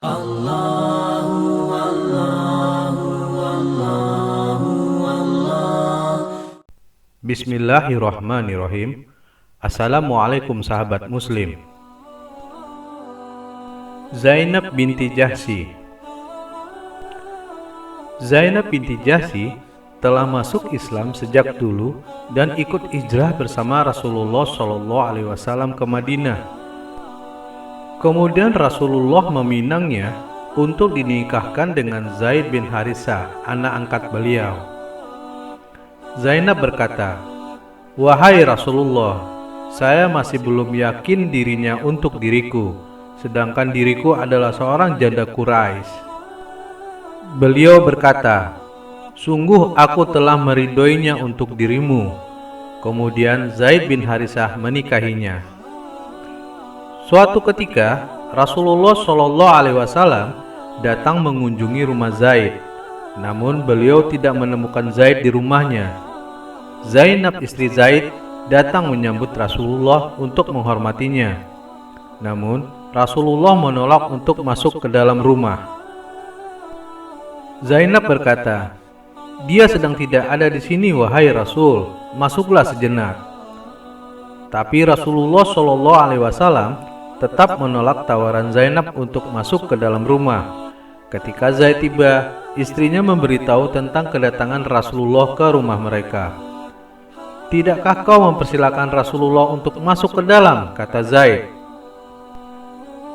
Allahu Allahu Allahu Allah. Bismillahirrahmanirrahim. Assalamualaikum sahabat muslim. Zainab binti Jahsy. Zainab binti Jahsy telah masuk Islam sejak dulu dan ikut hijrah bersama Rasulullah SAW ke Madinah. Kemudian Rasulullah meminangnya untuk dinikahkan dengan Zaid bin Harithah, anak angkat beliau. Zainab berkata, "Wahai Rasulullah, saya masih belum yakin dirinya untuk diriku, sedangkan diriku adalah seorang janda Quraisy." Beliau berkata, "Sungguh aku telah meridhoinya untuk dirimu." Kemudian Zaid bin Harithah menikahinya. Suatu ketika Rasulullah SAW datang mengunjungi rumah Zaid, namun beliau tidak menemukan Zaid di rumahnya. Zainab istri Zaid datang menyambut Rasulullah untuk menghormatinya, namun Rasulullah menolak untuk masuk ke dalam rumah. Zainab berkata, "Dia sedang tidak ada di sini, wahai Rasul, masuklah sejenak." Tapi Rasulullah SAW tetap menolak tawaran Zainab untuk masuk ke dalam rumah. Ketika Zaid tiba, istrinya memberitahu tentang kedatangan Rasulullah ke rumah mereka. "Tidakkah kau mempersilakan Rasulullah untuk masuk ke dalam?" kata Zaid.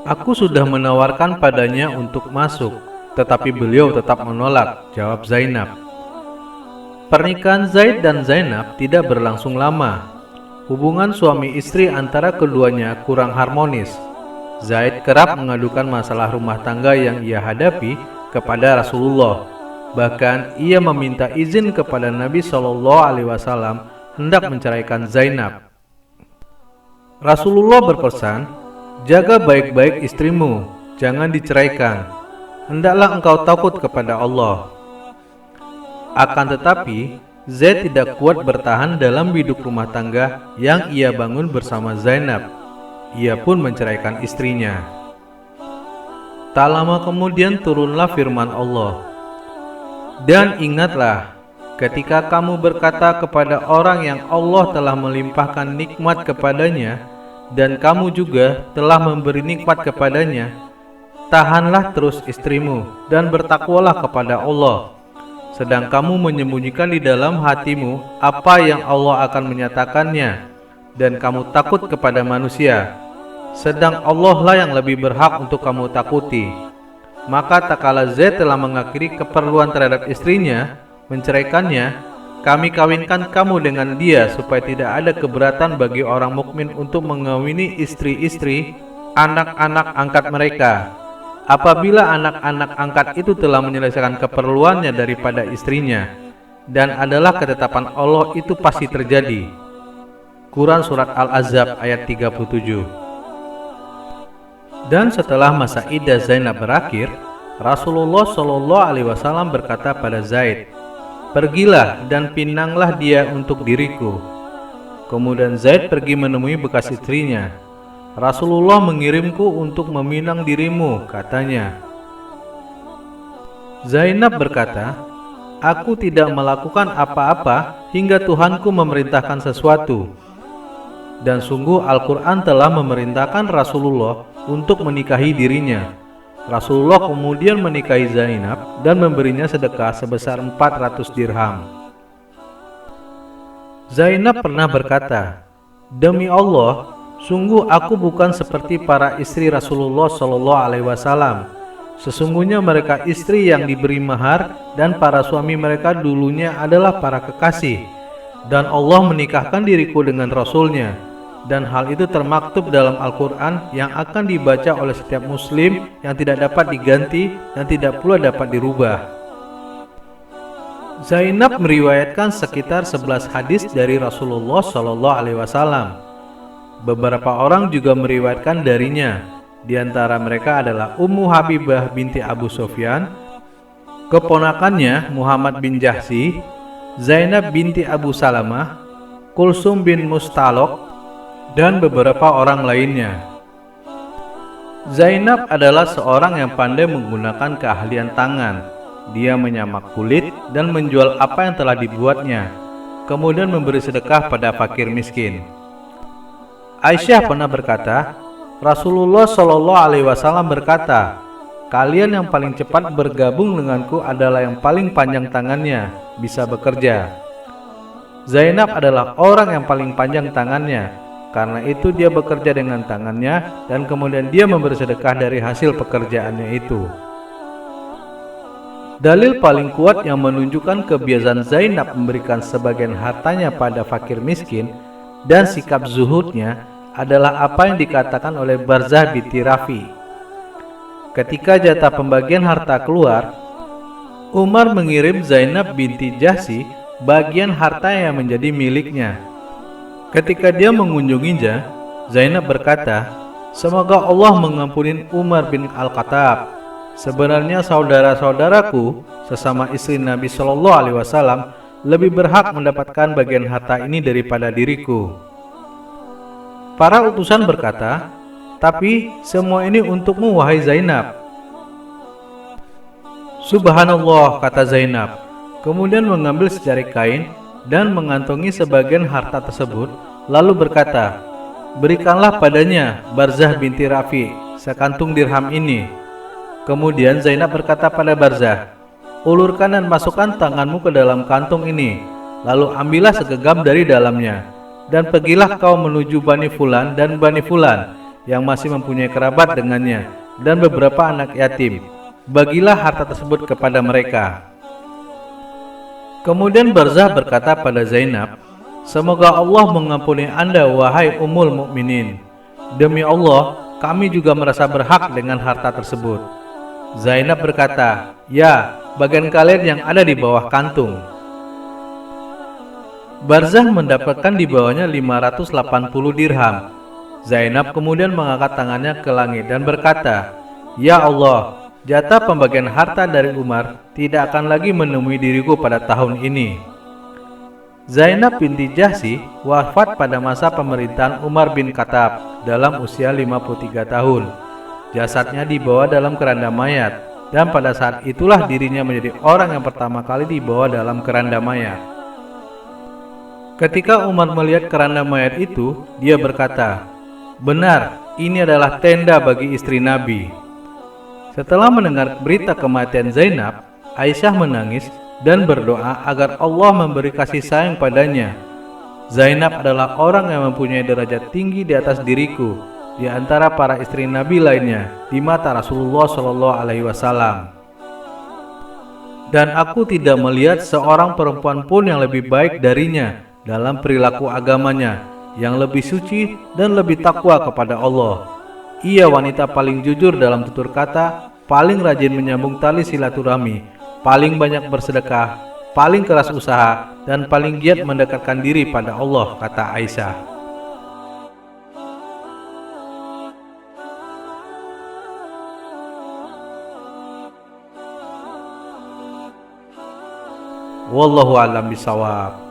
"Aku sudah menawarkan padanya untuk masuk, tetapi beliau tetap menolak," jawab Zainab. Pernikahan Zaid dan Zainab tidak berlangsung lama. Hubungan suami istri antara keduanya kurang harmonis. Zaid kerap mengadukan masalah rumah tangga yang ia hadapi kepada Rasulullah. Bahkan ia meminta izin kepada Nabi SAW hendak menceraikan Zainab. Rasulullah berpesan, "Jaga baik-baik istrimu, jangan diceraikan. Hendaklah engkau takut kepada Allah." Akan tetapi Zaid tidak kuat bertahan dalam hidup rumah tangga yang ia bangun bersama Zainab. Ia pun menceraikan istrinya. Tak lama kemudian turunlah firman Allah, "Dan ingatlah, ketika kamu berkata kepada orang yang Allah telah melimpahkan nikmat kepadanya, dan kamu juga telah memberi nikmat kepadanya, tahanlah terus istrimu dan bertakwalah kepada Allah. Sedang kamu menyembunyikan di dalam hatimu apa yang Allah akan menyatakannya, dan kamu takut kepada manusia. Sedang Allah lah yang lebih berhak untuk kamu takuti." Maka tak kala Zaid telah mengakhiri keperluan terhadap istrinya, menceraikannya, "Kami kawinkan kamu dengan dia supaya tidak ada keberatan bagi orang mukmin untuk mengawini istri-istri anak-anak angkat mereka. Apabila anak-anak angkat itu telah menyelesaikan keperluannya daripada istrinya, dan adalah ketetapan Allah itu pasti terjadi." Quran Surat Al-Ahzab ayat 37. Dan setelah masa iddah Zainab berakhir, Rasulullah SAW berkata pada Zaid, "Pergilah dan pinanglah dia untuk diriku." Kemudian Zaid pergi menemui bekas istrinya. "Rasulullah mengirimku untuk meminang dirimu," katanya. Zainab berkata, "Aku tidak melakukan apa-apa hingga Tuhanku memerintahkan sesuatu." Dan sungguh Al-Quran telah memerintahkan Rasulullah untuk menikahi dirinya. Rasulullah kemudian menikahi Zainab dan memberinya sedekah sebesar 400 dirham. Zainab pernah berkata, "Demi Allah, sungguh aku bukan seperti para istri Rasulullah SAW. Sesungguhnya mereka istri yang diberi mahar dan para suami mereka dulunya adalah para kekasih. Dan Allah menikahkan diriku dengan Rasulnya. Dan hal itu termaktub dalam Al-Quran yang akan dibaca oleh setiap muslim, yang tidak dapat diganti dan tidak pula dapat dirubah." Zainab meriwayatkan sekitar 11 hadis dari Rasulullah SAW. Beberapa orang juga meriwayatkan darinya. Di antara mereka adalah Ummu Habibah binti Abu Sufyan, keponakannya Muhammad bin Jahsy, Zainab binti Abu Salamah, Kulsum bin Mustalok, dan beberapa orang lainnya. Zainab adalah seorang yang pandai menggunakan keahlian tangan. Dia menyamak kulit dan menjual apa yang telah dibuatnya, kemudian memberi sedekah pada fakir miskin. Aisyah pernah berkata, Rasulullah Shallallahu Alaihi Wasallam berkata, kalian yang paling cepat bergabung denganku adalah yang paling panjang tangannya, bisa bekerja. Zainab adalah orang yang paling panjang tangannya, karena itu dia bekerja dengan tangannya dan kemudian dia memberi sedekah dari hasil pekerjaannya itu. Dalil paling kuat yang menunjukkan kebiasaan Zainab memberikan sebagian hartanya pada fakir miskin dan sikap zuhudnya adalah apa yang dikatakan oleh Barzah binti Rafi. Ketika jatah pembagian harta keluar, Umar mengirim Zainab binti Jahsy bagian harta yang menjadi miliknya. Ketika dia mengunjunginya, Zainab berkata, semoga Allah mengampuni Umar bin Al-Khattab. Sebenarnya saudara-saudaraku sesama istri Nabi Shallallahu Alaihi Wasallam lebih berhak mendapatkan bagian harta ini daripada diriku. Para utusan berkata, tapi semua ini untukmu wahai Zainab. Subhanallah, kata Zainab, kemudian mengambil secari kain dan mengantongi sebagian harta tersebut, lalu berkata, berikanlah padanya Barzah binti Rafi sekantung dirham ini. Kemudian Zainab berkata pada Barzah, ulurkan dan masukkan tanganmu ke dalam kantung ini, lalu ambillah segenggam dari dalamnya, dan pergilah kau menuju Bani Fulan dan Bani Fulan yang masih mempunyai kerabat dengannya, dan beberapa anak yatim. Bagilah harta tersebut kepada mereka. Kemudian Barzah berkata pada Zainab, semoga Allah mengampuni Anda wahai Ummul Mukminin. Demi Allah, kami juga merasa berhak dengan harta tersebut. Zainab berkata, ya, bagian kalian yang ada di bawah kantung. Barzah mendapatkan di bawahnya 580 dirham. Zainab kemudian mengangkat tangannya ke langit dan berkata, ya Allah, jatah pembagian harta dari Umar tidak akan lagi menemui diriku pada tahun ini. Zainab binti Jahsy wafat pada masa pemerintahan Umar bin Khattab dalam usia 53 tahun. Jasadnya dibawa dalam keranda mayat, dan pada saat itulah dirinya menjadi orang yang pertama kali dibawa dalam keranda mayat. Ketika Umar melihat keranda mayat itu, dia berkata, benar, ini adalah tenda bagi istri Nabi. Setelah mendengar berita kematian Zainab, Aisyah menangis dan berdoa agar Allah memberi kasih sayang padanya. Zainab adalah orang yang mempunyai derajat tinggi di atas diriku, di antara para istri Nabi lainnya di mata Rasulullah Shallallahu Alaihi Wasallam. Dan aku tidak melihat seorang perempuan pun yang lebih baik darinya dalam perilaku agamanya, yang lebih suci dan lebih takwa kepada Allah. Ia wanita paling jujur dalam tutur kata, paling rajin menyambung tali silaturahmi, paling banyak bersedekah, paling keras usaha, dan paling giat mendekatkan diri pada Allah, kata Aisyah. Wallahu a'lam bishawab.